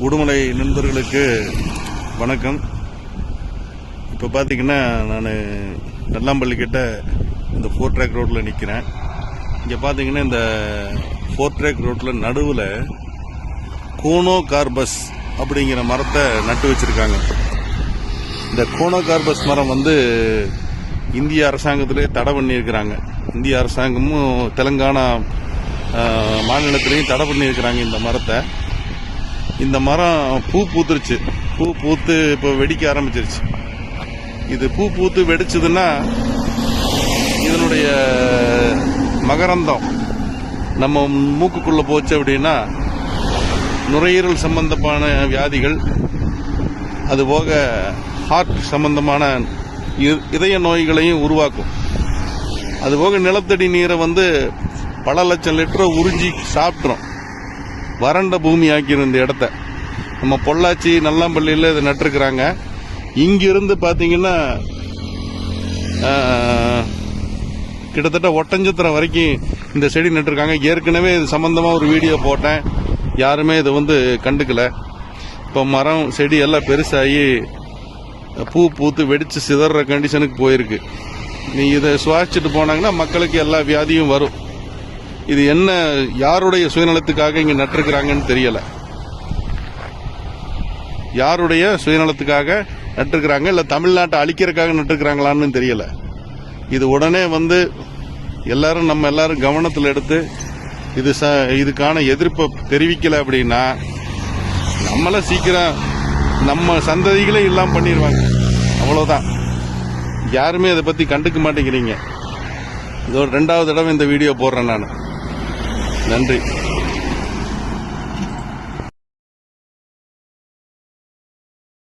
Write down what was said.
உடுமலை நண்பர்களுக்கு வணக்கம். இப்போ பார்த்தீங்கன்னா நான் நல்லாம்பள்ளி கிட்ட இந்த 4 ட்ராக் ரோட்டில் நிற்கிறேன். இங்கே பார்த்தீங்கன்னா இந்த 4 ட்ராக் ரோட்டில் நடுவில் கோனோகார்பஸ் அப்படிங்கிற மரத்தை நட்டு வச்சுருக்காங்க. இந்த கோனோகார்பஸ் மரம் இந்திய அரசாங்கத்திலே தடை பண்ணியிருக்கிறாங்க. இந்திய அரசாங்கமும் தெலுங்கானா மாநிலத்திலையும் தடை பண்ணியிருக்கிறாங்க இந்த மரத்தை. இந்த மரம் பூ பூத்துருச்சு. பூ பூத்து இப்போ வெடிக்க ஆரம்பிச்சிருச்சு. இது பூ பூத்து வெடிச்சதுன்னா இதனுடைய மகரந்தம் நம்ம மூக்குக்குள்ளே போச்சு அப்படின்னா நுரையீரல் சம்பந்தமான வியாதிகள், அதுபோக ஹார்ட் சம்பந்தமான இதய நோய்களையும் உருவாக்கும். அதுபோக நிலத்தடி நீரை பல லட்சம் லிட்டரை உறிஞ்சி சாப்பிட்றோம். வறண்ட பூமி ஆக்கிடும் இந்த இடத்த. நம்ம பொள்ளாச்சி நல்லாம்பள்ளியில் இதை நட்டுருக்குறாங்க. இங்கிருந்து பார்த்தீங்கன்னா கிட்டத்தட்ட ஒட்டஞ்சத்திரம் வரைக்கும் இந்த செடி நட்டுருக்காங்க. ஏற்கனவே இது சம்பந்தமாக ஒரு வீடியோ போட்டேன். யாருமே இதை கண்டுக்கல. இப்போ மரம் செடி எல்லாம் பெருசாகி பூ பூத்து வெடித்து சிதற கண்டிஷனுக்கு போயிருக்கு. நீ இதை சுவாசிச்சுட்டு போனாங்கன்னா மக்களுக்கு எல்லா வியாதியும் வரும். இது என்ன, யாருடைய சுயநலத்துக்காக இங்க நட்டிருக்கிறாங்கன்னு தெரியல. யாருடைய சுயநலத்துக்காக நட்டிருக்கிறாங்க, இல்ல தமிழ்நாட்டை அழிக்கிறதுக்காக நட்டிருக்கிறாங்களான்னு தெரியல. இது உடனே எல்லாரும் நம்ம எல்லாரும் கவனத்தில் எடுத்து இதுக்கான எதிர்ப்பை தெரிவிக்கல அப்படின்னா நம்மள சீக்கிரம் நம்ம சந்ததிகளே இல்லாம பண்ணிடுவாங்க. அவ்வளவுதான். யாருமே இதை பத்தி கண்டுக்க மாட்டேங்கிறீங்க. இது ஒரு 2வது தடவை இந்த வீடியோ போடுறேன் நான். நன்றி.